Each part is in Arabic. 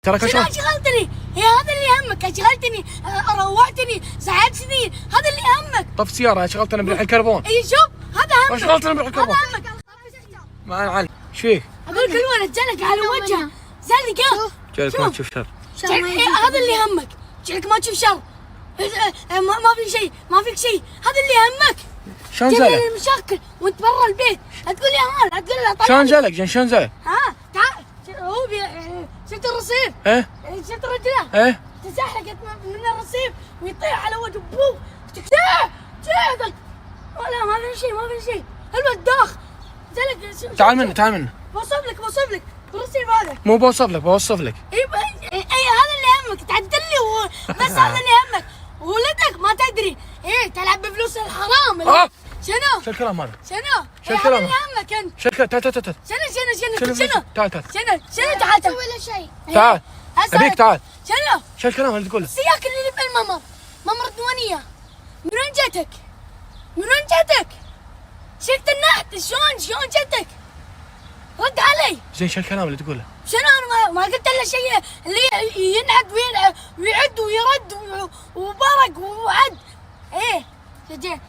تراك شنو شغلتني؟ هي هذا اللي يهمك؟ شغلتني، روعتني، زعجتني، هذا اللي يهمك. طف سيارة شغلتنا بريح الكربون. اي شوف هذا همك. شغلتنا بريح الكربون. هذا همك. ما انا علم. ايش فيك؟ اقول كل ولد جلك على وجهه، زلك ها. جلك ما تشوف شر. هذا اللي يهمك، جلك ما تشوف شر. ما في شيء، ما فيك شيء، هذا اللي يهمك. شلون زلك؟ المشاكل وانت برا البيت، لا تقول يا مان، لا تقول له طلع. شلون زلك؟ شلون زلك؟ ها تعال، هو شفت الرصيف؟ ايه؟ شفت رجله؟ ايه؟ تزحلقت من الرصيف ويطيح على وجهه بوف. جاء ولا ما في شيء، ما في شيء. الولد داخ زلك. تعال منه، تعال منه. بوصف لك الرصيف هذا. مو بوصف لك، بوصف لك. اي هذا اللي يهمك، تعدل لي بس هذا اللي يهمك. ولدك ما تدري، تلعب بفلوس الحرام. شنو؟ شو الكلام هذا؟ شنو؟ شو هذا الكلام اللي يهمك انت. شو الكلام؟ تعال تعال تعال. شنو؟ تعال تعال. شنو تعال تسوي له شيء. تعال. ابيك تعال. شنو؟ شو الكلام اللي تقوله؟ السياق اللي بالممر، ممر الديوانية. من وين جتك؟ من وين جتك؟ شفت النحت شلون جتك؟ رد علي. زين شو الكلام اللي تقوله؟ شنو انا ما قلت له شيء اللي ينحت ويعد ويرد وبرق وعد.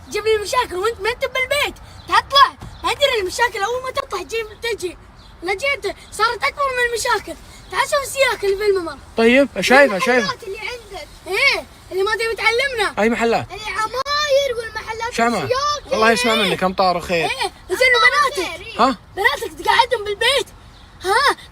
جيب لي المشاكل وانت ما انت بالبيت، تطلع ما ادري المشاكل اول ما تطلع تجي. لا جيت صارت اكبر من المشاكل. تعال شوف السياق اللي في الممر. طيب شايفه المحلات اللي عندك. اللي ما تبي تعلمنا. اي محلات؟ العماير والمحلات شو عمال؟ الله يسمع منك امطار وخير. زين بناتك. ها؟ بناتك تقعدهم بالبيت.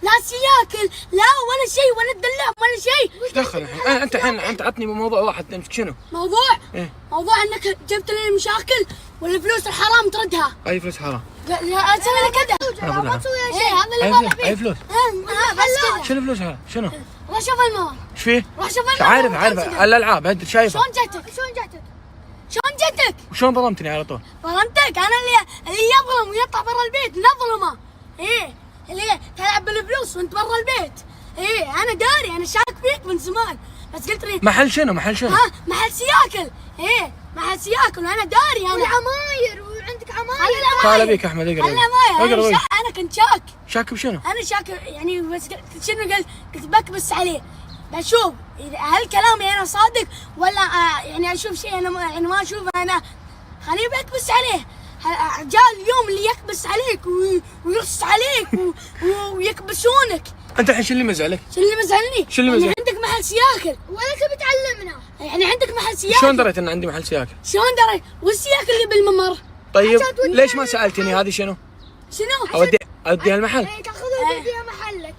لا سياكل، لا ولا شيء، ولا تدلعهم ولا شيء. ايش دخل الحين؟ انت الحين انت عطني موضوع واحد تمسك شنو؟ موضوع؟ ايه؟ موضوع انك جبت لي مشاكل والفلوس الحرام تردها. اي فلوس حرام؟ لا اسوي لك كذا. ما تسوي شيء. هذا اللي طالع فيه. اي فلوس؟ بس كذا. شنو فلوس هذا؟ شنو؟ روح شوف الممر. ايش فيه؟ روح شوف الممر. عارف الالعاب انت شايفه؟ شلون جتك؟ وشلون ظلمتني على طول؟ ظلمتك انا اللي يظلم ويطلع برا البيت نظلمه. اللي تلعب بالفلوس وانت برا البيت. انا داري، انا شاك فيك من زمان، بس قلت لي محل شنو؟ محل محل سياكل. محل سياكل وانا داري. انا والعماير وعندك عماير. تعال ابيك احمد اقرا. انا كنت شاك بشنو؟ انا شاك يعني، بس شنو قلت بكبس عليه بشوف هل كلامي انا صادق ولا يعني اشوف شيء انا يعني ما اشوفه انا. خليني بكبس عليه. جاء اليوم اللي يكبس عليك ويرص عليك ويكبسونك. انت الحين شو اللي مزعلك؟ شو اللي مزعلني؟ شو اللي مزعلك؟ عندك محل سياكل ولا تبي تعلمنا. يعني عندك محل سياكل. شلون دريت ان عندي محل سياكل؟ شلون دريت؟ والسياكل اللي بالممر. طيب ليش ما سالتني هذه شنو؟ شنو؟ اوديها المحل. تاخذها وتوديها محلك.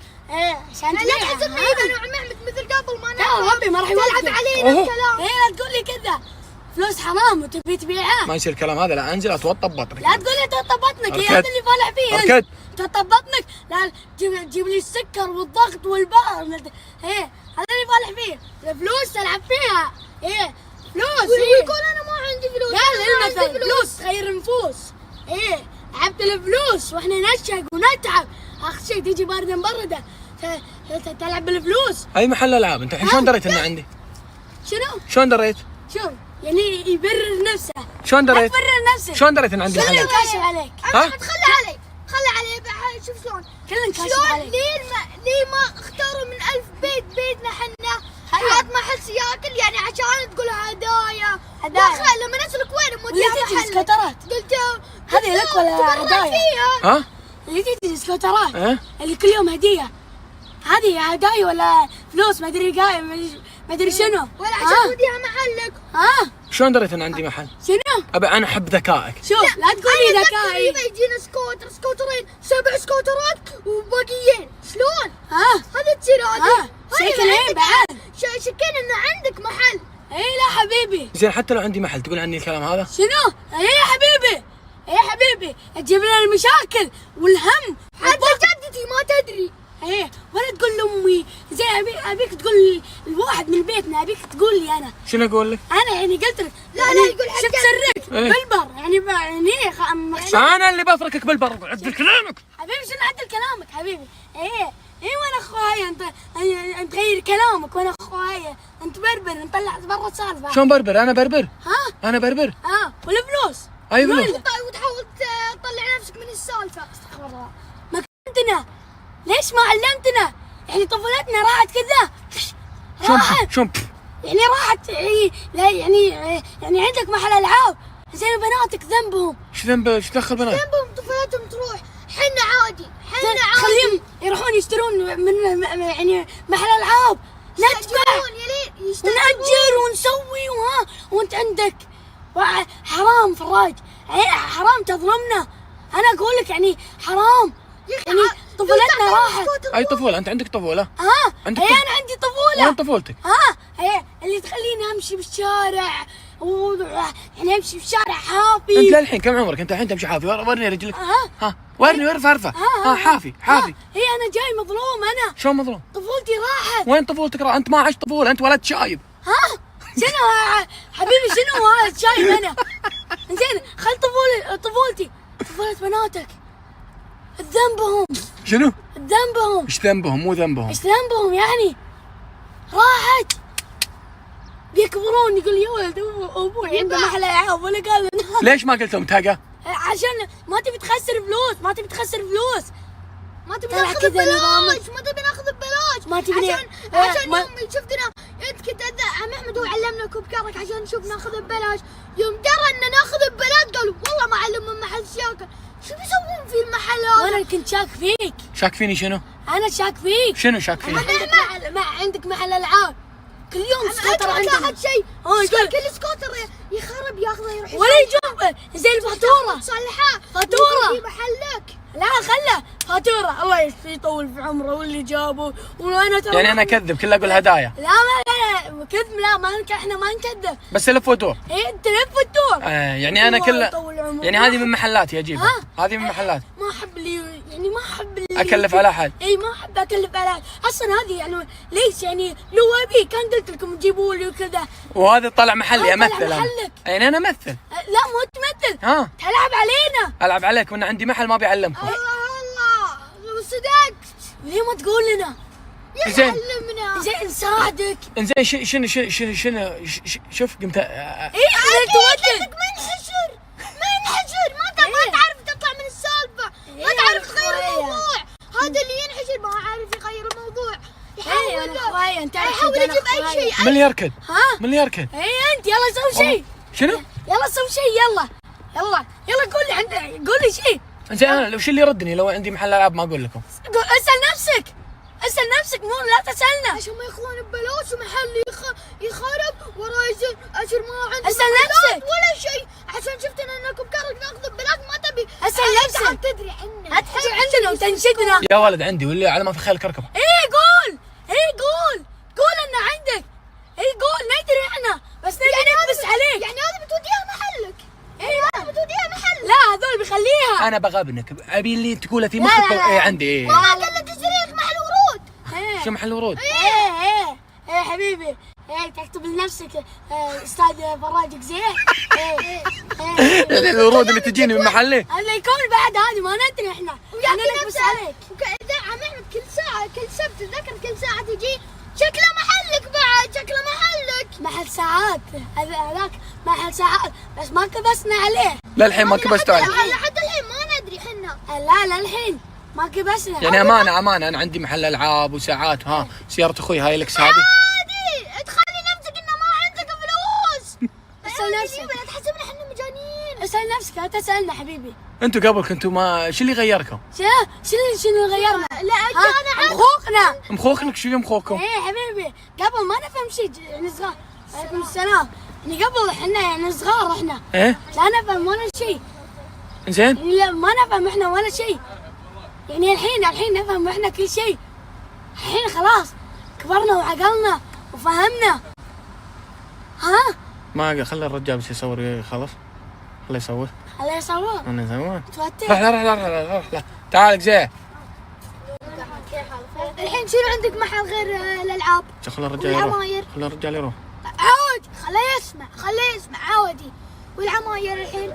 عشان لا تحسبني انا وعمامك مثل قبل ما لا ربي ما راح تلعب علينا الكلام. لا تقول لي كذا، فلوس حرام وتبي تبيعها. ما يصير الكلام هذا، لا انزل اتوطب بطنك. لا تقول لي توطى بطنك، هي هذا اللي فالح فيه. اركد. توطى بطنك، لا تجيب لي السكر والضغط والبار. هذا اللي فالح فيه. الفلوس تلعب فيها. فلوس. ويقول انا ما عندي فلوس. لا المثل فلوس خير نفوس. لعبت الفلوس واحنا نشهق ونتعب، اخر شيء تجي بارده مبرده تلعب بالفلوس. اي محل العاب. انت الحين شلون دريت انه عندي؟ شنو؟ شلون دريت؟ شوف يعني يبرر نفسه. شلون دريت؟ تبرر نفسك. شلون دريت ان عندي محل؟ كلن كاشف عليك. ها؟ خلي علي شوف شلون. كلن كاشف شلون عليك. ليه ما اختاروا من 1000 بيتنا حنا حط محل سياكل يعني عشان تقول هدايا. لما نسألك وين موديها اللي محل تجي سكوترات. قلت هذه لك ولا هدايا؟ ها؟ اللي تجي سكوترات. اللي كل يوم هديه. هذه هدايا ولا فلوس؟ ما ادري ما ادري شنو. ولا عشان توديها محلك. شلون دريت ان عندي محل؟ شنو؟ ابى انا احب ذكائك. شوف لا تقول لي ذكائي. يجينا سكوترين 7 سكوترات وباقيين شلون؟ هذا تصير سكنين بعد. شكينا ان عندك محل. لا حبيبي. زين حتى لو عندي محل تقول عني الكلام هذا؟ شنو؟ يا حبيبي تجيب لنا المشاكل والهم. حتى جدتي ما تدري. ولا تقول لامي. زين ابيك تقول الواحد من بيتنا، ابيك تقول لي انا. شنو اقول لك؟ انا يعني قلت لك لا يقول حق شفت سرك بالبر يعني انا اللي بفركك بالبر. عدل كلامك حبيبي. شنو عدل كلامك حبيبي؟ وانا اخويا انت غير كلامك، وانا اخويا انت بربر نطلع برا السالفه. شلون بربر؟ انا بربر. انا بربر. والفلوس. اي فلوس. وتحاول تطلع نفسك من السالفه. استغفر الله. ما كنتنا ليش ما علمتنا؟ يعني طفولتنا راحت كذا. راحت شلون يعني راحت يعني لا يعني عندك محل العاب زين بناتك ذنبهم. ايش ذنب ايش دخل بنات؟ ذنبهم طفولتهم تروح. حنا عادي خليهم يروحون يشترون من يعني محل العاب ندفع ونأجر ونسوي وانت عندك حرام فراج. حرام تظلمنا. انا اقول لك يعني حرام يعني طفولتنا راحت. اي طفوله انت عندك طفوله؟ عندك انا عندي طفوله. وين طفولتك؟ هي اللي تخليني امشي بالشارع يعني امشي بالشارع حافي. انت للحين كم عمرك؟ انت الحين تمشي حافي. ورني رجلك. ورني ارفع. حافي. هي انا جاي مظلوم. انا شلون مظلوم؟ طفولتي راحت. وين طفولتك؟ انت ما عشت طفوله، انت ولد شايب. شنو حبيبي شنو هذا شايب انا؟ زين خل طفولتي طفولة بناتك ذنبهم. شنو؟ ذنبهم. ايش ذنبهم؟ مو ذنبهم. ايش ذنبهم يعني؟ راحت. بيكبرون يقول يا ولد ابوي عنده محل العاب ولا قال ليش ما قلت لهم تاقه؟ عشان ما تبي تخسر فلوس. ما تبي ناخذ ببلاش. ما تبي عشان يوم شفتنا انت كنت عم احمد هو علمنا كوب كرك عشان نشوف ناخذ ببلاش. يوم درى ان ناخذ ببلاش قالوا والله ما علمهم محل شاكر. شو بيسوون في المحل هذا؟ وانا كنت شاك فيك. شاك فيني شنو؟ انا شاك فيك. شنو شاك فيني؟ عندك محل العاب كل يوم سكوتر عندنا. شيء كل سكوتر يخرب ياخذه يروح ولا يجوب زي الفاتوره تصلحها فاتوره في محلك. لا خله فاتوره الله يشفيه يطول في عمره واللي جابه. وانا ترى يعني انا اكذب كله اقول هدايا. لا كذب. لا ما احنا ما نكذب. بس لف ودور. انت لف الدور. يعني انا كله يعني هذه من محلاتي اجيبها. هذه من محلات. ما احب يعني ما احب اكلف على احد. اي ما احب اكلف على احد اصلا. هذه يعني ليش يعني لو ابي كان قلت لكم تجيبوا لي وكذا. وهذا طلع محلي امثل. محلك. يعني انا امثل. لا مو تمثل. تلعب علينا. العب عليك وان عندي محل ما بيعلمكم. الله صدقت. ليه ما تقول لنا؟ زين زين نساعدك. زين شنو شوف قمت تودك منحشر ما تعرف تطلع من السالفه. ما تعرف تغير الموضوع. هذا اللي ينحشر ما عارف يغير الموضوع. يحاول يجيب اي شيء. من اللي يركض؟ من اللي يركض؟ انت يلا سوي شيء. شنو؟ يلا سوي شيء. يلا قول لي شيء. زين انا لو شو اللي يردني لو عندي محل العاب ما اقول لكم. اسال نفسك مو لا تسالنا. عشان ما ياخذون ببلاش ومحل يخرب ورا يصير اشر ما عنده. اسال نفسك ولا شيء عشان شفتنا انكم كرك ناخذ ببلاش ما تبي. اسال نفسك. تدري عنا لا تحكي عندنا وتنشدنا. يا ولد عندي واللي على ما في خيلك اركبه. قول ان عندك. قول ندري احنا بس نبي نكبس عليك. يعني هذا بتوديها محلك. هذا بتوديها محل. لا هذول بيخليها. انا بغبنك ابي اللي تقوله في مخك. عندي ما قال لك تشتري لك محل ورود. شو محل ورود؟ ايه حبيبي. تكتب لنفسك استاذ فراج زين. الورود اللي تجيني من محلي هذا يكون بعد هذه ما ندري احنا. انا نكبس عليك. وكذا عم احمد كل ساعه كل سبت تذكر كل ساعه تجي شكله محلك بعد. شكله محلك محل ساعات. هذاك محل ساعات بس ما كبسنا عليه. للحين ما كبستوا عليه. لحد الحين ما ندري حنا. لا للحين ما كبسنا. يعني امانه انا عندي محل العاب وساعات. سياره اخوي هاي لكس هذه. عادي تخلي نفسك انه ما عندك فلوس. اسال نفسك. لا تحسبنا احنا مجانين. اسال نفسك لا تسالنا حبيبي. انتوا قبل كنتوا ما شو اللي غيركم؟ شنو غيرنا؟ لا انا مخوخنا. مخوخنك شو مخوخكم؟ ايه حبيبي قبل ما نفهم شيء يعني صغار. عليكم السلام. يعني قبل احنا يعني صغار احنا. ايه لا نفهم ولا شيء. زين يعني لا ما نفهم احنا ولا شيء. يعني الحين نفهم احنا كل شيء. الحين خلاص كبرنا وعقلنا وفهمنا. ما خلي الرجال بس يصور خلاص. خليه يصور. خليه يصور. انا يصور. توتر. روح تعال زين. الحين شنو عندك محل غير الالعاب؟ خلي الرجال يروح. خلي الرجال يروح. عود خليه يسمع عودي. والعماير الحين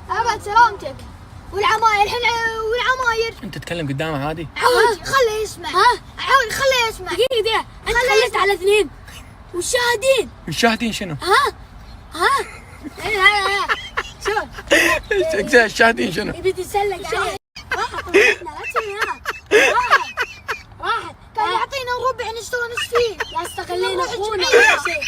ابد سلامتك. والعماير الحين والعماير انت تتكلم قدامه عادي. عودي خليه يسمع. عودي خليه يسمع. دقيقة انت خليت على اثنين والشاهدين. الشاهدين شنو؟ شوف الشاهدين شنو؟ يبي تسلق عليه. راحت طفلتنا لا تسوي هنا. راحت كان يعطينا ربع نشتري نص فيه. لا استغلينا اخونا ولا شيء.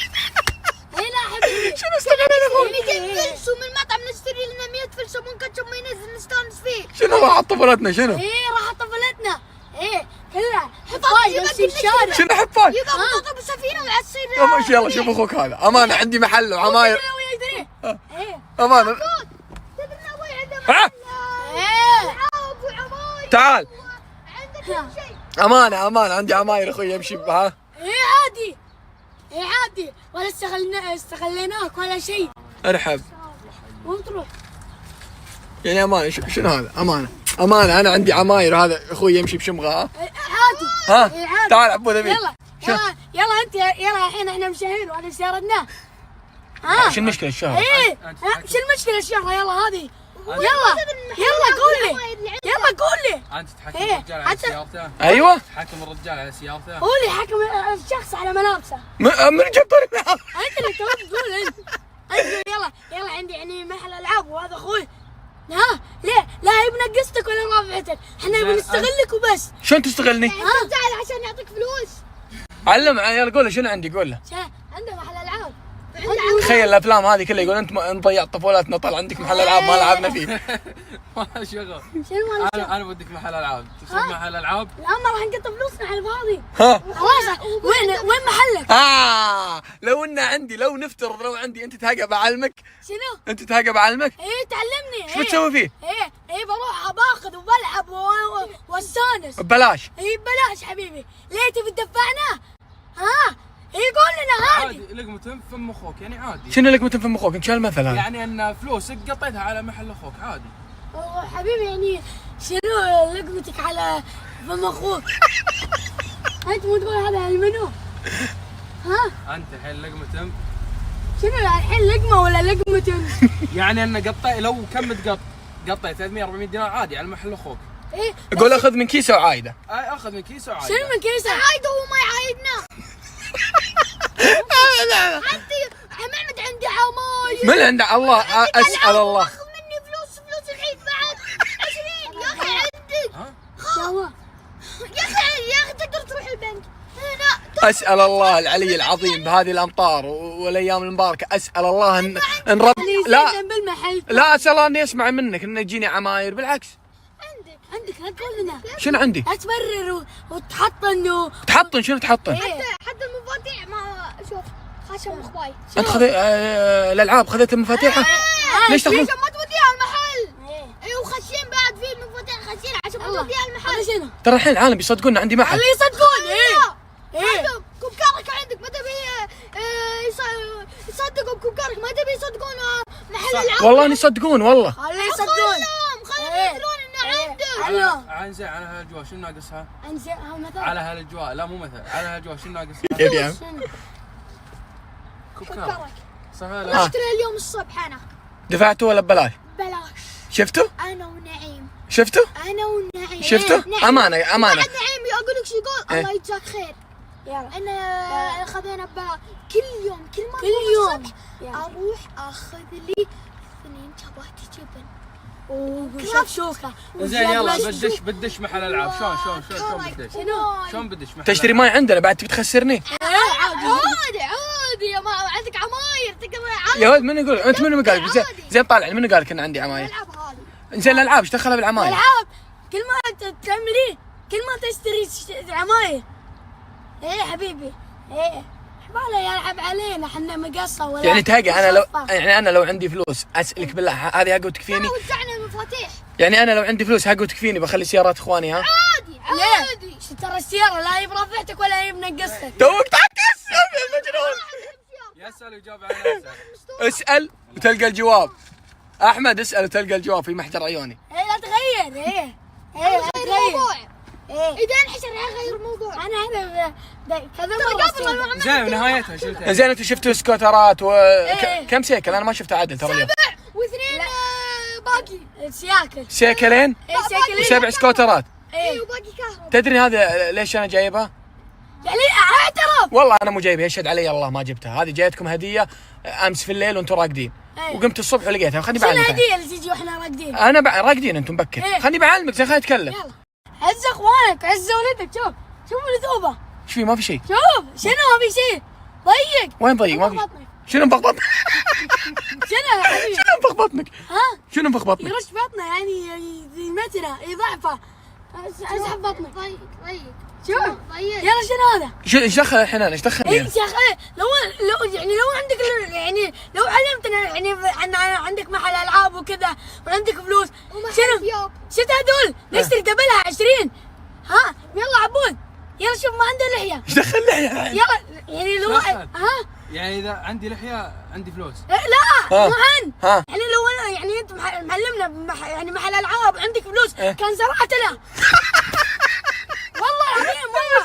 هنا حبيبي شنو استغلينا اخونا؟ 200 فلس ومن المطعم نشتري لنا 100 فلس ومن كاتشب ما ينزل نستانس فيه. شنو راحت طفولتنا شنو؟ ايه راحت طفلتنا. ايه كلها حفاظ نمشي الشارع. شنو حفاظ؟ يبغى بطاطا بسفينه ويعصير. يلا شوف اخوك هذا امانه عندي محل وعماير. ايه امانه تدري ان ابوي عنده ها؟ ايه العاب وعماير. تعال عنده كل شيء. امانه عندي عماير اخوي يمشي ها. ايه عادي. ايه عادي ولا استغليناك ولا شيء. ارحب. وين تروح؟ يعني امانه شنو هذا؟ امانه انا عندي عماير هذا اخوي يمشي بشمغه ها. عادي. ها إيه عادي. تعال عبود ابي. يلا انت يلا الحين احنا مشاهير وهذا سيارتنا. ها شو المشكله الشهر؟ ايه شو المشكله الشهر يلا هذه. يلا قول لي. يلا قول لي. انت تحكم إيه، الرجال على سيارته؟ ايوه تحكم الرجال على سيارته؟ قول لي حكم الشخص على ملابسه. من جاب طريق معاه؟ انت اللي تو تقول انت. يلا عندي يعني محل العاب وهذا اخوي. ها ليه؟ لا هي بنقصتك ولا رافعتك، احنا بنستغلك وبس. شلون تستغلني؟ انت زعل عشان يعطيك فلوس. علم يلا قول له شنو عندي قول له. عنده محل العاب. تخيل الافلام هذه كلها يقول انت ضيعت طفولتنا طلع عندك محل العاب ما لعبنا فيه. ما شغل. شنو مال انا بدك محل العاب، تسوي محل العاب؟ لا ما راح نقطع فلوسنا على الفاضي. ها خلاص وين محلك؟ لو نفترض لو عندي انت تهقى بعلمك. شنو؟ انت تهقى بعلمك ايه تعلمني. شو بتسوي فيه؟ ايه بروح باخذ وبلعب واستانس. ببلاش. ايه ببلاش حبيبي، ليه تبي تدفعنا؟ ها؟ يقول لنا عادي عادي. لقمة فم اخوك يعني عادي. شنو لك متن في اخوك انت شو المثل هذا؟ يعني ان فلوسك قطيتها على محل اخوك عادي. حبيبي يعني شنو لقمتك على فم اخوك؟ انت مو تقول هذا المنو؟ ها؟ انت الحين لقمة شنو الحين لقمه ولا لقمة؟ يعني ان قطي لو كم قطي 300 400 دينار عادي على محل اخوك. ايه قول اخذ من كيسه وعايده. اخذ من كيسه وعادي. شنو من كيسه؟ عايده وهو ما يعايدنا. انت محمد عندي عماير. من عند الله اسال الله. اخذ مني فلوس العيد بعد 20 يا اخي عندك. يا اخي تقدر تروح البنك هنا. اسال الله العلي العظيم بهذه الامطار والايام المباركه اسال الله ان رب لا بالمحل. لا اسال الله اني اسمع منك ان يجيني عماير بالعكس. عندك لا تقول لنا. شنو عندي؟ لا تبرر وتحطن تحطن شنو تحطن؟ حتى المفاتيح ما شوف خشم اخوي. انت الالعاب خذيت المفاتيح؟ ليش تاخذون؟ عشان ما توديها المحل. اي وخشين بعد في المفاتيح خشين عشان ما توديها المحل. شنو؟ ترى الحين العالم بيصدقون عندي محل. اللي يصدقون ايه كوبكارك عندك ما تبي يصدقوا بكوبكارك ما تبي يصدقون محل العاب. والله اني يصدقون والله. خليه يصدقون. خليهم يدرون انه عنده. عنزين على هالاجواء شنو ناقصها؟ مثلا على هالاجواء لا مو مثل على هالاجواء شنو ناقصها؟ كيف يعني؟ كوبكارك سهله. اشتري اليوم الصبح انا دفعتوا ولا ببلاش؟ بلاش. شفتوا؟ انا ونعيم. شفتوا؟ انا ونعيم. شفتوا؟ امانه بعد نعيم اقول لك شو يقول الله يجزاك خير. يلا انا خذينا كل يوم كل يوم اروح اخذ لي 2 شباتي جبن وشفشوكه. زين يلا بدش محل العاب شلون بدش؟ شنو؟ شلون بدش محل تشتري ماي عندنا بعد تبي تخسرني؟ عادي يا ما عندك عماير تقدر عادي. يا ولد من يقول انت منو قال لك؟ زين طالع من قال لك ان عندي عماير؟ العب هذه. زين الالعاب ايش دخلها بالعماير؟ العاب كل ما تعمليه كل ما تشتري عماير. ايه حبيبي ايه حباله يلعب علينا احنا مقصه ولا يعني تهقى انا لو عندي فلوس اسالك بالله هذه حق وتكفيني؟ وزعنا المفاتيح. يعني انا لو عندي فلوس حق وتكفيني بخلي سيارات اخواني ها؟ عادي. ترى السياره لا هي برافعتك ولا هي بنقصتك. توك تعكس يا مجنون. يسال ويجاوب على نفسه. اسال وتلقى الجواب. احمد اسال وتلقى الجواب في محجر عيوني. ايه لا تغير لا تغير. اذا انحشر غير الموضوع. انا هذا كذا مره زين نهايتها شو زين انتم شفتوا سكوترات كم سيكل؟ انا ما شفتها عدل ترى اليوم. واثنين باقي سياكل سيكلين سيكلين و7 سكوترات. وباقي كهرباء. تدري هذا ليش انا جايبها؟ يعني اعترف شوف والله انا مو جايبها، يشهد علي الله ما جبتها، هذه جايتكم هديه امس في الليل وانتم راقدين. إيه. وقمت الصبح ولقيتها. خليني شنو بعلمك. الهديه اللي تجي واحنا راقدين؟ انا راقدين انتم مبكر. إيه. خليني بعلمك زين، خليني اتكلم. يلا عز اخوانك، عز ولدك. شوف شوف الذوبه. ايش في؟ ما في شيء. شوف شنو ما في شيء. ضيق. وين ضيق؟ ما في. بطنك. شنو مفخ بطنك؟ شنو يا حبيبي؟ شنو مفخ بطنك؟ ها؟ شنو مفخ بطنك؟ يرش بطنه يعني متنه يضعفه. اسحب بطنك. ضيق شوف ضيق. يلا شنو هذا؟ ايش دخل الحين انا؟ ايش دخلني اي أنا؟ يا اخي لو عندك يعني لو علمتنا يعني عن عندك محل العاب وكذا وعندك فلوس شنو؟ شفت هذول؟ نشتري دبلها 20. ها يلا عبود يلا شوف ما عنده لحيه. ايش دخل لحية؟ يلا يعني لو دخل. ها يعني اذا عندي لحيه عندي فلوس. لا ها. مو عن ها. يعني لو انا يعني انت معلمنا يعني محل العاب عندك فلوس إيه. كان زرعت له. والله العظيم والله.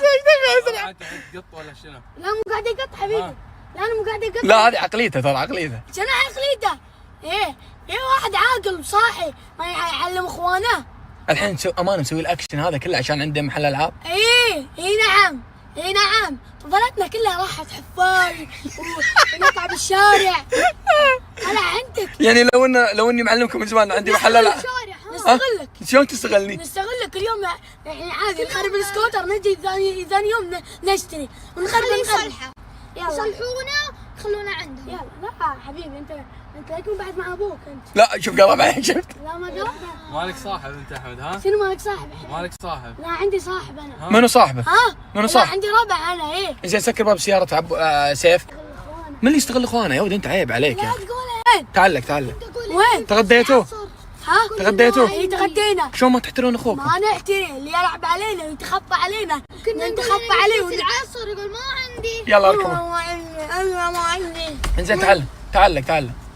انت قط ولا شنو؟ لا مو قاعد يقط حبيبي. لا انا مو قاعد يقط. لا هذه عقليته، ترى عقليته. شنو عقليته؟ ايه واحد عاقل صاحي ما يعلم اخوانه. الحين امانه نسوي الاكشن هذا كله عشان عنده محل العاب. اي نعم اي نعم. طفولتنا كلها راحت حفاي ونطلع بالشارع. هلا عندك يعني لو اني معلمكم من زمان عندي محل العاب. نستغلك شلون تستغلني؟ نستغلك اليوم يعني عادي نخرب السكوتر نجي ثاني يوم نشتري ونخرب يصلحه يلا يصلحونه يخلونه عندهم. يلا لا حبيبي انت يكون بعد مع ابوك انت. لا شوف قرب عليك، شفت؟ لا ما قربنا. مالك صاحب انت احمد ها؟ شنو مالك صاحب؟ مالك صاحب؟ لا عندي صاحب انا. منو صاحبه؟ ها؟ منو لا صاحب؟ عندي ربع انا ايه. زين سكر باب سيارة سيف. اخوانا من اللي يستغل اخوانه يا ولد؟ انت عيب عليك لا يا اخي. تقولها وين؟ تعلق. وين؟ تغديتوا؟ ها؟ تغديتوا؟ اي تغدينا. شلون ما تحترون اخوكم؟ ما نحتري اللي يلعب علينا ويتخفى علينا كنا نتخفى عليه العصر يقول ما عندي. يلا ايوه اركبوا. ما عندي ايوه ما عندي. انزين تعلق.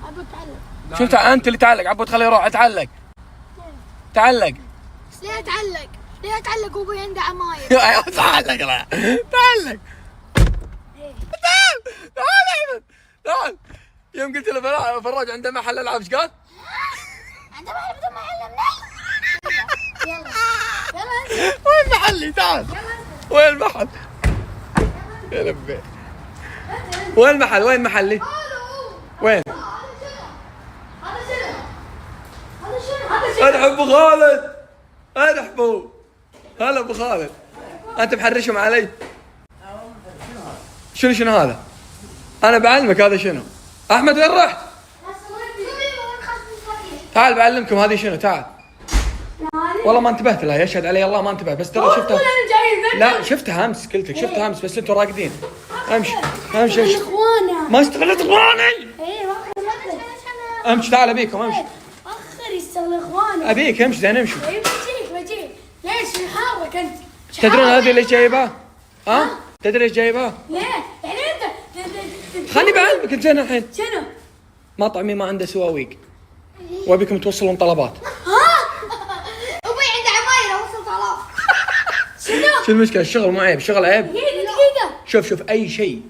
ابو تعلم. شو انت اللي تعلق عبود، خليه يروح. تعلق. ليه اتعلق؟ ليه اتعلق وابوي عنده عماير؟ تعلق لا تعلق. تعال احمد تعال. يوم قلت له فراج عنده محل العاب ايش قال؟ عنده محل بدون ما علمنا. يلا وين محلي؟ تعال. وين المحل؟ يا لبي. وين المحل؟ وين محلي؟ وين؟ ارحب ابو خالد. ارحبوا. هلا ابو خالد. انت محرشهم علي؟ شنو هذا؟ انا بعلمك هذا شنو؟ احمد وين رحت؟ تعال بعلمكم هذه شنو. تعال. والله ما انتبهت لها، يشهد علي الله ما انتبهت، بس ترى شفتها. لا شفتها امس، قلت لك شفتها امس بس انتوا راقدين. امشي. اخوانا ما استغلت اخواني. ايه امشي تعال ابيكم امشي. اخر يستغل اخوانا. ابيك امشي زين امشي. ايه بجيك ليش يحارك انت؟ تدرون هذه ليش جايبها؟ ها؟ تدري ليش جايبها؟ ليه؟ يعني انت خلني بعلمك انت زين الحين. شنو؟ مطعمي ما عنده سواويق وابيكم توصلون طلبات. ابوي عنده عماير اوصل طلب. شنو؟ شو المشكلة؟ الشغل مو عيب، الشغل عيب. دقيقة شوف اي شيء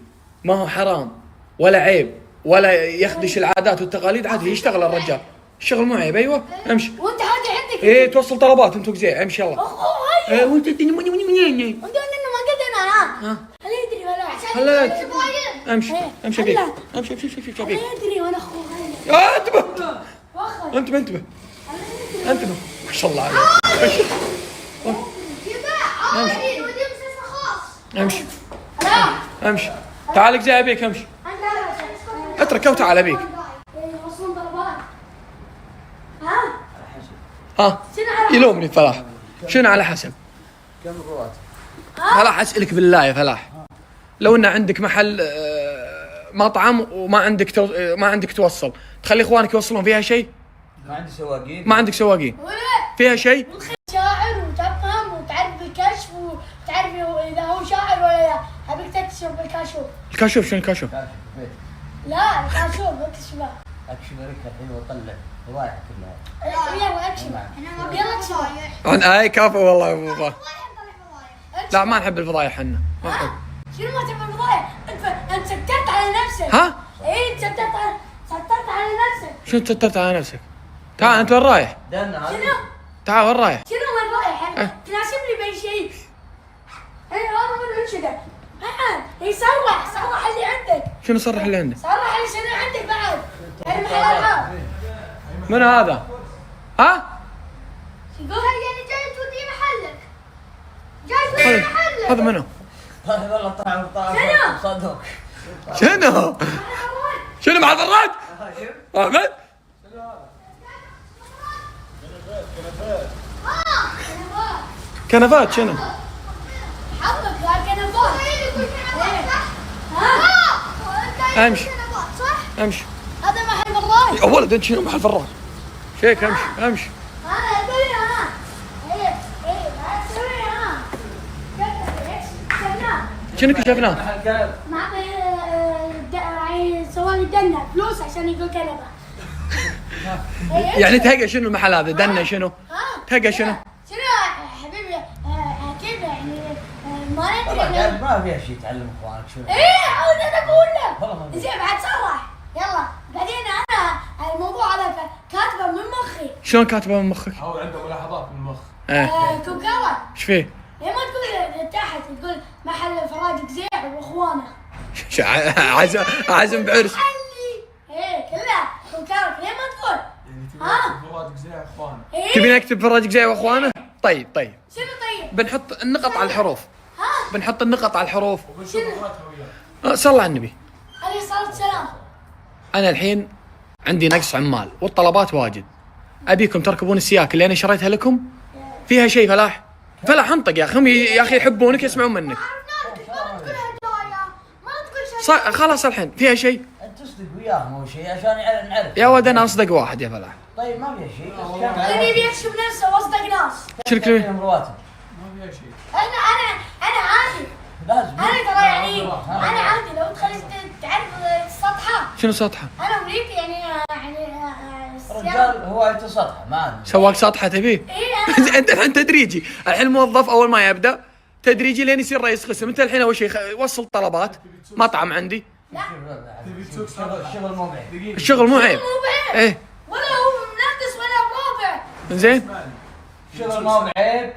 ما هو حرام ولا عيب ولا يخدش العادات والتقاليد عادي يشتغل الرجال. الشغل مو عيب. ايوه امشي. وانت حاجة عندك ايه توصل طلبات انتوا زين امشي يلا. هاي ايه وانت وانت انه ما قدنا ها خليه يدري ولا هلا امشي إيه. امشي ابيك هلا. امشي خليه ابيك. يدري وانا اخوه انتبه واخر انتبه ما شاء الله عليك. ودي مستشفى خاص. امشي لا امشي. تعالك زي ابيك امشي. اتركه وتعال ابيك. يوصلون طلبات ها ها شنو على يلومني فلاح. شنو على حسب؟ كم الرواتب؟ فلاح اسالك بالله يا فلاح، لو ان عندك محل مطعم وما عندك ما عندك توصل، تخلي اخوانك يوصلون فيها شيء؟ ما عندي سواقين. ما عندك سواقين فيها شيء؟ شاعر وتفهم وتعرف الكشف وتعرف اذا هو شاعر ولا لا. ابيك تكشف بالكشف. الكاشوف شنو الكاشوف؟ كاشف في البيت. لا الكشف اكشفه. اكشف ريك الحين واطلع فضايح كلها. يلا اكشف. يلا اكشف. عن اي كافو والله يا ابو فهد. لا ما نحب الفضايح احنا ما نحب. شنو ما تبي الفضايح؟ انت سكرت على نفسك. ها؟ ايه انت سكرت على نفسك. شنو تسترت على نفسك؟ تعال انت وين رايح؟ دنا هذا. شنو؟ تعال وين رايح؟ شنو وين رايح؟ تناسب لي باي شيء. ايه هذا من انشده. بعد هي صار شنو صرح اللي عندك؟ صرح لي شنو عندك بعد؟ المحل العاب. من هذا؟ ها؟ يقول يعني جاي تودي محلك. جاي تودي محلك. هذا منو؟ هذا والله طعم شنو؟ صدق. شنو؟ شنو مع الضرات؟ احمد؟ كنفات شنو؟ حطك ذا كنفات. ها؟ امشي امشي. هذا محل فراج. يا ولد انت شنو محل فراج؟ شيك امشي امشي. ها اسوي ها. ايه اسوي ها. شفناه. شنو كشفناه؟ معطي يعني سوالي دنا فلوس عشان يقول كنبه. يعني تهقى شنو المحل هذا؟ دنا شنو؟ تهقى شنو؟ شنو حبيبي كيف يعني ما ندري والله يعني. ما فيها شيء تعلم اخوانك شنو. ايه عاود انا اقول والله لك. ما زين بعد صرح يلا بعدين انا الموضوع هذا كاتبه من مخي. شلون كاتبه من مخك؟ هو عنده ملاحظات من المخ. ايه كوكاوه. ايش فيه؟ ليه ما تقول تحت تقول محل فراج قزيع واخوانه. عزم بعرس. محلي ايه كلها كوكاوه ليه ما تقول؟ يعني تبي ها؟ فرادك زي اخوانه. ايه تبي نكتب فراج زي واخوانه؟ طيب طيب شنو طيب؟ بنحط النقط على الحروف. ها؟ بنحط النقط على الحروف. وبنشوف فرادها وياه. صلى على النبي. عليه الصلاه والسلام. انا الحين عندي نقص عمال والطلبات واجد. ابيكم تركبون السياكل اللي انا شريتها لكم. فيها شيء فلاح؟ فلاح انطق يا اخي، يا اخي يحبونك يسمعون منك. عرفنا لك ما تقول هدايا ما تقول شيء. خلاص الحين فيها شيء؟ انت تصدق وياهم اول شيء عشان نعرف. يا ولد انا اصدق واحد يا فلاح. طيب ما فيها شيء. اللي بيكشف نفسه واصدق ناس. شنو كلمة؟ كم رواتب؟ ما فيها شيء. انا عادي. لازم. انا ترى يعني انا عادي لو تخلي تعرف السطحه. شنو سطحه؟ انا وليك يعني رجال هوايته سطحه ما عنده. سواق سطحه تبيه؟ ايه انت الحين تدريجي، الحين الموظف اول ما يبدا تدريجي لين يصير رئيس قسم. انت الحين اول شيء وصل طلبات مطعم عندي. تبي تسوق سيارات. الشغل مو بعيد. دقيقة. الشغل مو عيب. مو بعيب. ايه ولا هو منقص ولا رافع. زين. اسمعني. الشغل مو بعيد.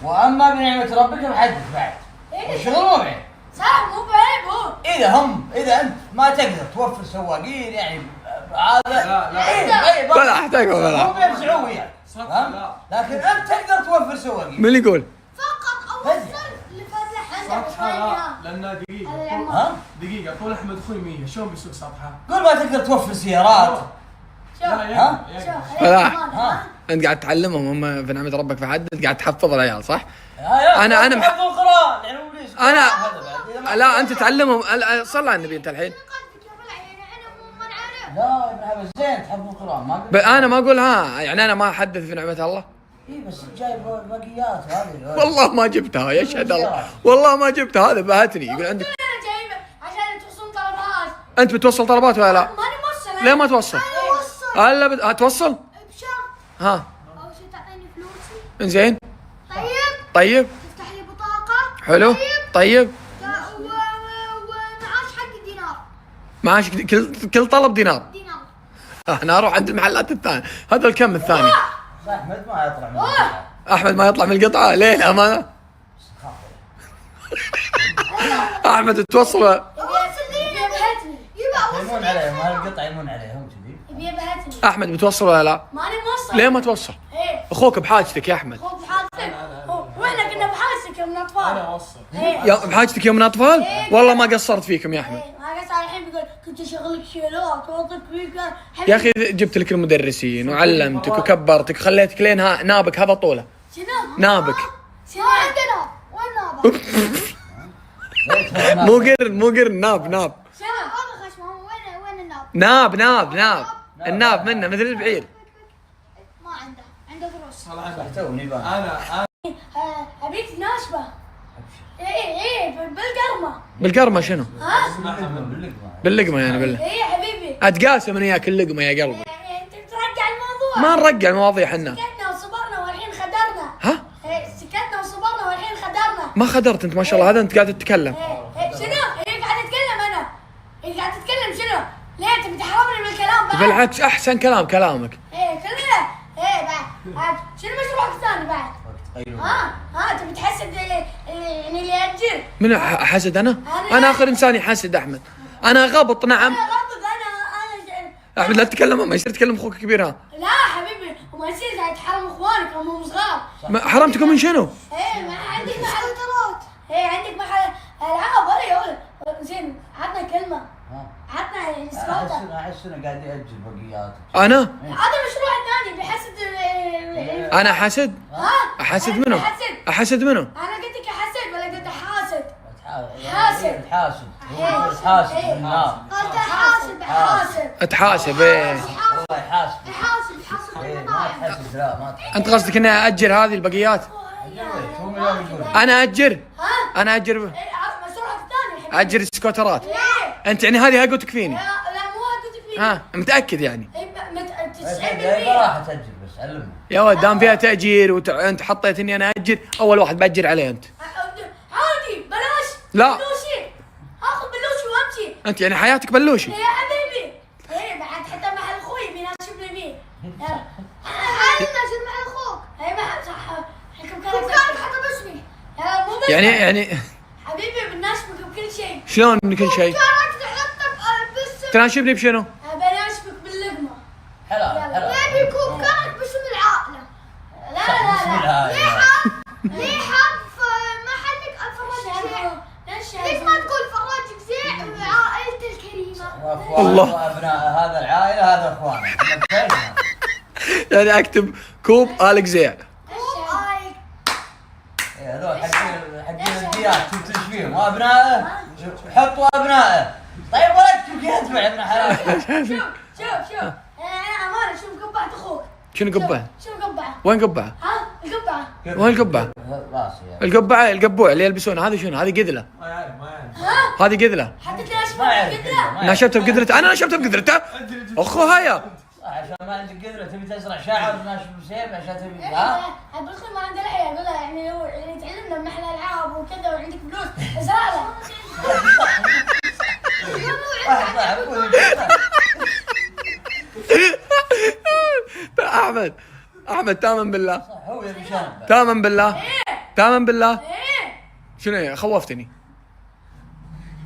واما بنعمه ربك بحدث بعد. ايه الشغل مو بعيد. صح مو بعيب هو. اذا انت ما تقدر توفر سواقين يعني هذا لا. عيب. ولا احتاج ولا. مو بيفزعون وياك. صح فهمت؟ لا. لكن انت تقدر توفر سواقين. من اللي يقول؟ فقط اوصل لفتح عندك سطحة لا. شويه. لان هذا دقيقة. العمال. ها؟ دقيقة طول احمد اخوي 100 شلون بيسوق سطحة؟ قول ما تقدر توفر سيارات. شوف لا ها؟ شوف فلاح. ها؟ انت قاعد تعلمهم هم في نعمه ربك في حد، انت قاعد تحفظ العيال صح؟ أنا أنا- حفظ القرآن يعني مو بليش. أنا- هذا بعد. إذا ما- لا انت تعلمهم. صلى على النبي انت الحين. قصدك يا بلع يعني انا مو ما نعرف. لا يا ابن حبيبي زين تحفظ القرآن ما قلت. انا ما اقول ها، يعني انا ما احدث في نعمه الله. اي بس جايب باقيات هذه. والله ما جبتها يشهد الله، والله ما جبتها. هذا بهتني يقول عندك انا جايبه عشان توصلون طلبات. انت بتوصل طلبات ولا لا؟ ماني موصل. ليه ما توصل؟ اوصل هلا توصل؟ بشرط ها اول شيء تعطيني فلوسي. زين طيب طيب تفتح لي بطاقه. حلو طيب ومعاش حق دينار. معاش كل طلب دينار. دينار. انا اروح عند المحلات الثانيه. هذا الكم الثاني؟ احمد ما يطلع من القطعة. احمد ما يطلع من القطعه ليه الامانه؟ احمد توصل اوصل لي يبهتني. يبا يمون عليهم هالقطعه يمون عليهم كذي. يبهتني. احمد بتوصل ولا لا؟ ماني موصل. ليه ما توصل؟ ايه اخوك بحاجتك يا احمد. خذ بحاجتك. واحنا كنا بحاجتك يوم انا اطفال. اوصل. ايه يا بحاجتك يوم من اطفال؟ والله ما قصرت فيكم يا احمد. ايه ما قصر الحين بيقول كنت اشغلك شيلات واعطيك بيكر. يا اخي جبت لك المدرسين وعلمتك وكبرتك وخليتك لين نابك هذا طوله. شنو؟ نابك شنو عندنا وين نابا؟ مو قرن ناب. شنو؟ هذا خشمه وين الناب؟ ناب الناب منه مثل البعير. ما عنده دروس. صلاح عنده. توني بان. انا ابيك ناشبه. ايه بالقرمه. بالقرمه شنو؟ ها؟ باللقمه يعني بالله. ايه حبيبي. اتقاسم انا وياك اللقمه يا قلبي. انت بترجع الموضوع. ما نرجع المواضيع حنا. سكتنا وصبرنا والحين خدرنا. ها؟ ايه سكتنا وصبرنا والحين خدرنا. ما خدرت انت ما شاء الله. هذا انت قاعد تتكلم. شنو؟ ايه قاعد اتكلم انا. ايه قاعد تتكلم شنو؟ ليه انت بتحرمني من الكلام بعد؟ بالعكس احسن كلام كلامك. ايه كله. ايه بعد شنو مشروعك الثاني بعد؟ ها انت بتحسد يعني اللي يأجل. من حسد انا؟ انا اخر انسان يحسد احمد. انا غبط نعم. انا غلط انا احمد لا تتكلم، ما يصير تكلم اخوك كبير ها. لا حبيبي وما يصير تحرم اخوانك هم صغار. حرمتكم من شنو؟ ايه ما عندك محل. ايه عندك محل العاب ولا زين عطنا كلمه. عطنا سكوتر. احس انه قاعد ياجل بقياتك. انا؟ هذا مشروع ثاني بحسد. انا حاسد؟ احسد منو؟ احسد منو؟ انا قلت لك احسد ولا قلت حاسد؟ حاسد. حاسد. حاسد بالنار. قلت حاسب. اتحاسب ايه. والله يحاسب. يحاسب إيه، ما تحسد لا ما تحسد. انت قصدك اني ااجر هذه البقيات؟ شو مليون يقول؟ انا ااجر. انا ااجر ايه مشروع ثاني. ااجر السكوترات. ليه؟ انت يعني هذه هاقو تكفيني؟ لا مو قلت فيه. ها متاكد يعني؟ ايه 90%. راح تاجل بس علمني. يا ولد دام فيها تاجير وانت حطيت اني انا ااجر، اول واحد باجر عليه انت. عادي بلاش. لا. بلوشي اخذ بلوشي وامشي. انت يعني حياتك بلوشي. يا حبيبي. ايه بعد حتى محل اخوي بيناسبني فيه. يلا. عندنا شو مع اخوك؟ اي محل صح. حكم كلام. كان حتى باسمي. يلا مو بس. يعني حبيبي بناشبك بكل شيء. شلون كل شيء؟ كانك تحطه باسم. تناشبني بشنو؟ بناشبك باللقمه. حلال حلال. نبي كوب كانك باسم العائله. لا. ليه حاب محلك الفراج زيع؟ ليش ما تقول فراج زيع وعائلته الكريمه؟ الله. وابناء هذا العائله هذا اخوانه. يعني اكتب كوب آل جزيع. هذول حقين الديات شفت ايش فيهم؟ وابنائه حطوا ابنائه. طيب ولا اكتب كذا اتبع ابن حلال. شوف انا امانه شوف قبعه اخوك. شنو قبعه؟ شوف قبعه. وين قبعه؟ ها القبعه. وين القبعه؟ راسي القبعه القبوع اللي يلبسونها هذه شنو؟ هذه قذله. هذه قذله. حطيت لي اسمه ما يعرف قدره. ناشبتها بقدرته، انا ناشبتها بقدرته. اخو هيا. عشان ما عندك قدره تبي تزرع شعر ناشف بسيف عشان تبي ها؟ عبد الخير ما عنده لحيه اقول له يعني لو يعني تعلمنا بمحل العاب وكذا وعندك فلوس ازرع له. واحد صاحب احمد تامن بالله. هو يبي شنب. تامن بالله. تامن بالله. ايه شنو هي؟ خوفتني.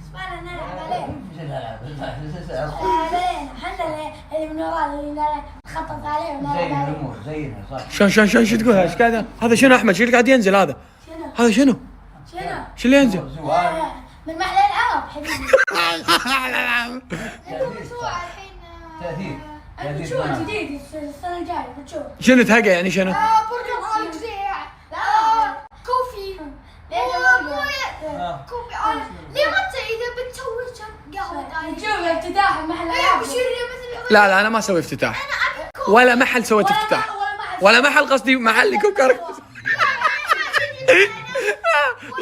اسمعنا نلعب عليه. زين علينا احنا اللي من وراه اللي نخطط عليه ونلعب عليه. الامور زينها صح. شلون شو تقول؟ ايش قاعد هذا شنو احمد؟ شو اللي قاعد ينزل هذا؟ شنو؟ هذا شنو؟ شنو؟ شو اللي ينزل؟ زوال. من محل العاب حبيبي. مشروع الحين. تأثير. بتشوف جديد السنه الجايه بتشوف. شنو تهقى يعني شنو؟ برجر آل جزيع. كوفي. كوفي آل. ليه ما انت اذا بتسوي قهوه بتشوف افتتاح محل ايه العاب. بشير مثل لا انا ما اسوي افتتاح. ولا محل سويت افتتاح. ولا محل قصدي محل كوب كرك.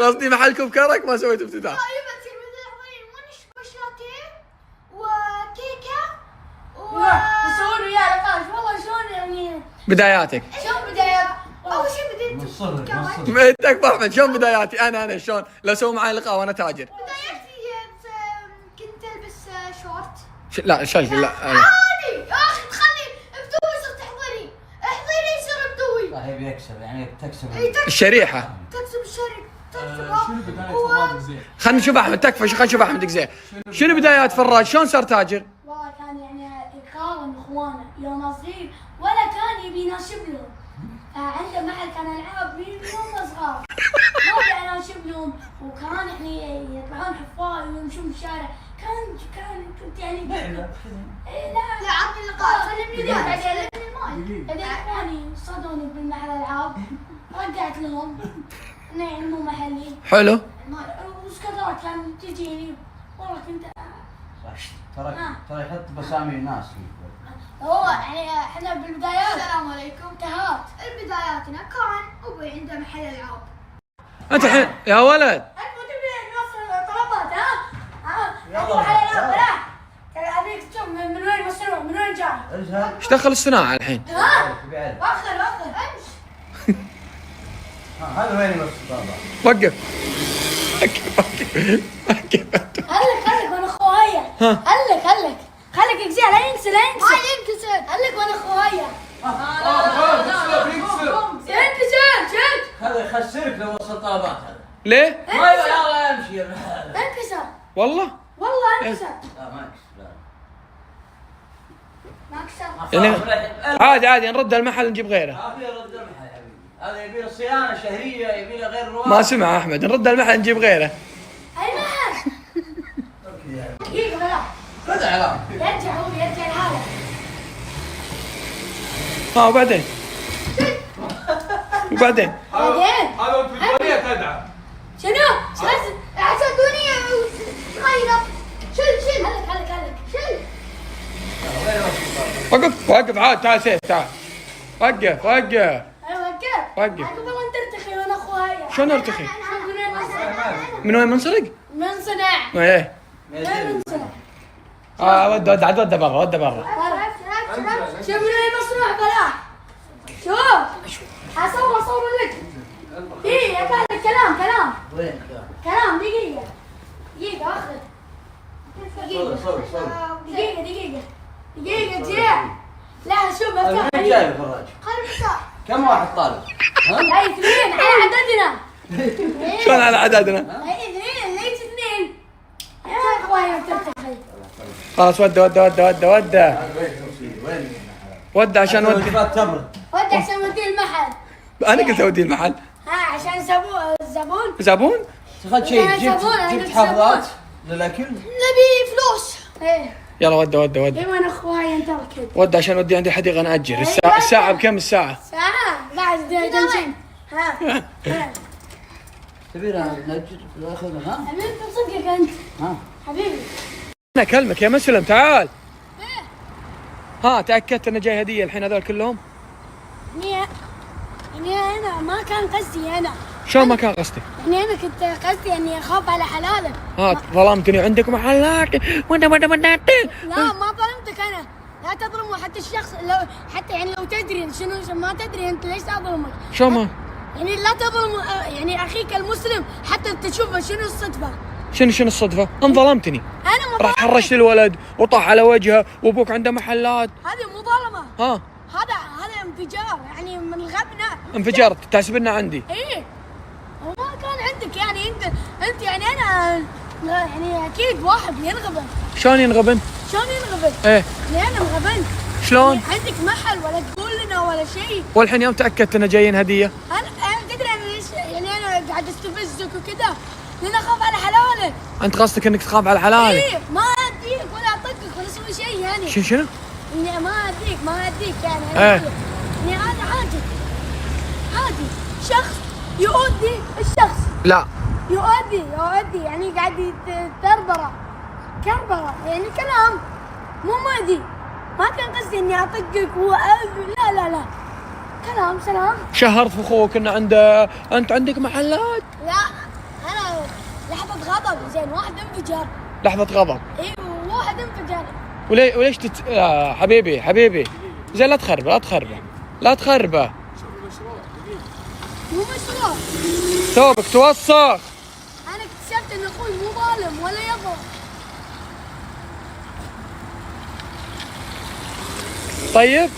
قصدي محل كوب كرك ما سويت افتتاح. طيب تصير مثل الحين ونشبش لاتيه وكيكه يسوون وياه نقاش والله شلون يعني بداياتك. شلون بدايات. اول شيء بديت من الصفر من الصفر. انت اكبر احمد شلون بداياتي؟ انا شلون؟ لو سووا معي لقاء وانا تاجر. بدايتي كنت البس شورت لا شلك لا. عادي يا اخي تخلي بدوي صرت تحضري احضري يصير بدوي صاحب يكسب يعني تكسب. اي الشريحه. تكسب الشركه شنو بداية فراغ زين؟ خلينا نشوف احمد تكفى خلينا نشوف احمد زين. شنو بدايات فراج؟ شلون صار تاجر؟ والله كان يعني يقارن اخوانه يوم صغير ولا كان يبي يناشب لهم. عنده محل كان العاب من يوم صغار. ما ابي اناشب لهم وكان يعني يطلعون حفاظ ويمشون بالشارع. كنت يعني إيه لا لا عطني اللقاء سلمني ذا بعدين الماي بعدين اخواني صادوني بالمحل العاب رجعت لهم انه يعني مو محلي. حلو. وسكرات كان تجيني والله كنت ترى يحط بسامي الناس. هو يعني احنا بالبدايات. السلام عليكم انتهت بداياتنا كان ابوي عنده محل العاب. انت الحين يا ولد. انت مو تبي نوصل طلبات ها؟ يلا. محل العاب لا ابيك تشوف من وين المشروع من وين جاي. ايش هذا؟ ايش دخل الصناعه الحين؟ ها؟ تبي أعرف. وخر امشي. هذا وين يوصل طلبات؟ وقف. خليك وانا اخويا. خليك يكسر لا ينكسر ما ينكسر. خليك وانا اخويا. ينكسر شد. هذا يخسرك لو وصل طلبات هذا. ليه؟ ما يلا امشي يا ابن هذا. انكسر والله والله انكسر. لا ما لا. ما كسر. يعني عادي نرد المحل نجيب غيره. ما في رد المحل يا حبيبي، هذا يبي له صيانه شهريه، يبي له غير رواتب. ما سمع احمد، نرد المحل نجيب غيره. اي محل؟ دقيقة بلا. خذ علام. يرجع هو يرجع لحاله. وبعدين؟ وبعدين؟ بعدين؟ هذا وانت بالدنيا تدعم. شنو؟ شغلت عسدوني صغيرة. شل هلك شل. وقف عاد، تعال سيف تعال. وقف. اي وقف. وقف. قبل ان ترتخي وانا اخويا. شلون ارتخي؟ شوف من وين منصنع. من وين منسرق؟ من صنع. ايه. من صنع. ود برا. شوف من وين مصنوع فلاح. شوف. اصور لك. ايه يبغى كلام. وين؟ كلام دقيقة اخذ. صور. دقيقة جاء. لا شوف من افتح. جايب فراج؟ كم واحد طالب؟ اي اثنين على عددنا. شلون على عددنا؟ اي اثنين ليش اثنين؟ يا اخوي ترتخي. خلاص ود عشان ودي. تمر. ودي عشان ودي المحل. انا قلت اودي المحل. عشان الزبون. زبون؟ اخذت شيء، أنا جبت قلت حافظات للاكل؟ نبي فلوس. ايه يلا ود. ايوه اخوي انت ركض. ود عشان ودي عندي حديقة نأجر. الساعة بكم الساعة؟ ساعة بعد تنشن. ها تبينا نأجر ناخذ ها؟ حبيبي بصدقك انت. ها؟ حبيبي. انا اكلمك يا مسلم تعال. تأكدت انه جاي هدية الحين هذول كلهم؟ يعني انا ما كان قصدي انا. شلون ما كان قصدي؟ يعني انا كنت قصدي اني اخاف على حلالك. ظلمتني عندك محلات. لا ما ظلمتك انا. لا تظلموا حتى الشخص حتى يعني لو تدري شنو ما تدري انت ليش اظلمك؟ شو ما؟ يعني لا تظلم يعني اخيك المسلم حتى انت تشوفه شنو الصدفه. شنو الصدفة؟ ظلمتني. انا ما راح حرشت الولد وطاح على وجهه وابوك عنده محلات. هذه مو ظلمه. هذا انفجار يعني من الغبنة. انفجرت تحسبنا عندي. ايه وما كان عندك يعني انت يعني انا يعني اكيد واحد ينغبن. شلون ينغبن؟ ايه يعني انا انغبنت. شلون؟ يعني عندك محل ولا تقول لنا ولا شيء. والحين يوم تأكدت انه جايين هدية؟ انا تدري انا ليش يعني انا قاعد استفزك وكذا لان اخاف على حلالك. انت قصدك انك تخاف على حلالك؟ ايه ما اديك ولا اطقك ولا اسوي شيء يعني. شنو؟ يعني ما اديك يعني. ايه يعني هذا عادي شخص يؤذي الشخص. لا يؤذي يعني قاعد كربرة يعني كلام مو مؤذي. ما كان قصدي اني اطقك لا كلام سلام. شهرت في اخوك انه انت عندك محلات. لا انا لحظة غضب زين واحد انفجر. لحظة غضب. ايوه واحد انفجر. وليش يا حبيبي زين لا تخربه. مو مشروع. ثوبك توسخ. انا اكتشفت ان اخوي مو ظالم ولا يظلم. طيب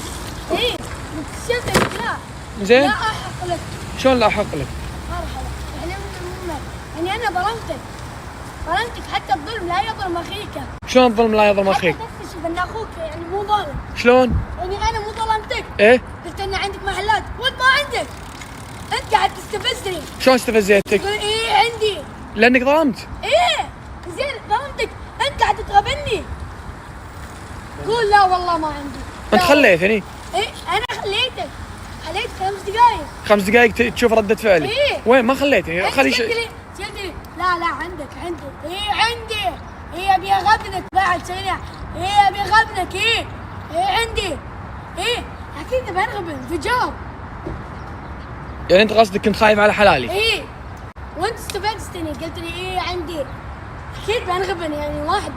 اكتشفت انك لا زين. لا احق لك. شلون لا احق لك؟ مرحبا يعني انا ظلمتك حتى الظلم لا يظلم اخيك. شلون الظلم لا يظلم اخيك؟ حتى تكتشف ان اخوك يعني مو ظالم. شلون؟ يعني انا مو ظلمتك. ايه قلت ان عندك محلات وانت ما عندك. انت قاعد تستفزني. شلون استفزيتك؟ تقول ايه عندي. لانك ظلمت. ايه زين ظلمتك انت قاعد تغبني. قول لا والله ما عندي. انت خليتني. ايه انا خليتك 5 دقائق. 5 دقائق تشوف ردة فعلي. إيه؟ وين ما خليتني خلي قلت لي لا عندك عندي. ابي اغبنك بعد سريع. ابي اغبنك. عندي. اكيد بنغبن انفجار. يعني انت قصدك كنت خايف على حلالي؟ وانت استفزتني قلت لي عندي. اكيد بنغبن يعني واحد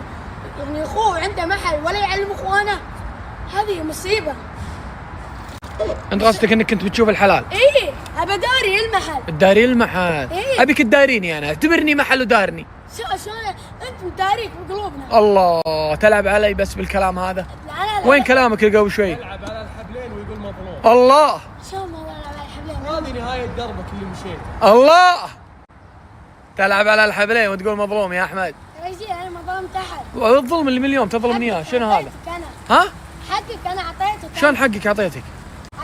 يعني اخوه عنده محل ولا يعلم اخوانه. هذه مصيبة. انت قصدك انك كنت بتشوف الحلال؟ ابى داري المحل. تداري المحل؟ ابيك تداريني انا، اعتبرني محل ودارني. شلون انت مداريك بقلوبنا. الله تلعب علي بس بالكلام هذا. لا. وين كلامك القوي شوي؟ يلعب على الحبلين ويقول مظلوم. الله شلون ما العب على الحبلين؟ هذه نهاية دربك اللي مشيت. الله تلعب على الحبلين وتقول مظلوم يا احمد. رجال انا ما ظلمت احد. الظلم اللي من اليوم تظلمني اياه شنو هذا؟ أعطيتك ها؟ حقك انا اعطيتك. شلون حقك اعطيتك؟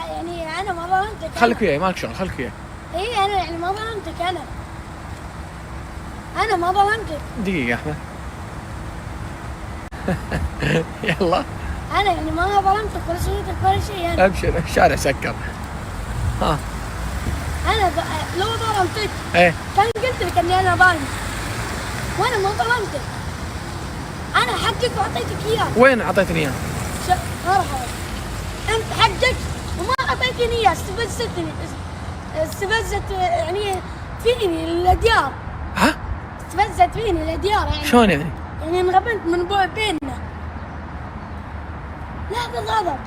يعني انا ما ظلمتك. خليك وياي مالك شغل خليك وياي. اي انا يعني ما ظلمتك انا ما ظلمتك. دقيقة يا احمد. يلا انا يعني ما ظلمتك ولا سويتك ولا شيء انا. ابشر الشارع سكر. ها انا لو ظلمتك ايه كان قلت لك اني انا ظالم وانا ما ظلمتك. انا حقك واعطيتك اياه. وين اعطيتني اياه؟ مرحبا. انت حقك وما اعطيتني اياه. استفزت يعني فيني الاديار. ها؟ استفزت فيني الاديار يعني. شلون يعني؟ يعني انغبنت من بيننا. لا بالغضب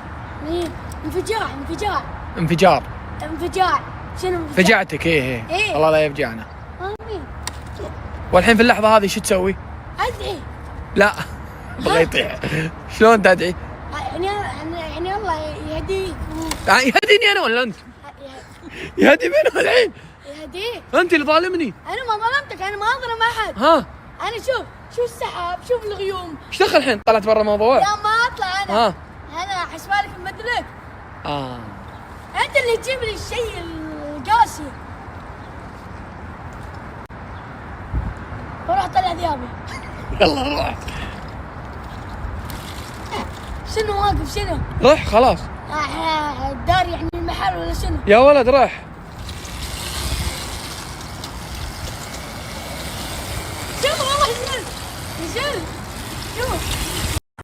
يعني انفجاع. انفجار. شنو انفجاع؟ فجعتك ايه. إيه. الله لا يفجعنا. امين. والحين في اللحظة هذه شو تسوي؟ ادعي. لا بغى يطيح. شلون تدعي؟ يعني الله يهديك يهديني انا ولا انت؟ يهدي منو الحين؟ يهديك. انت اللي ظالمني. انا ما ظلمتك. انا ما اظلم احد. ها انا شوف السحاب. شوف الغيوم. ايش دخل الحين؟ طلعت برا الموضوع؟ لا ما اطلع انا. ها انا حسبالك مدرك. اه انت اللي تجيب لي الشيء القاسي. وروح طلع ثيابي. يلا روح. شنو واقف شنو؟ روح خلاص. الدار يعني المحل ولا شنو؟ يا ولد روح.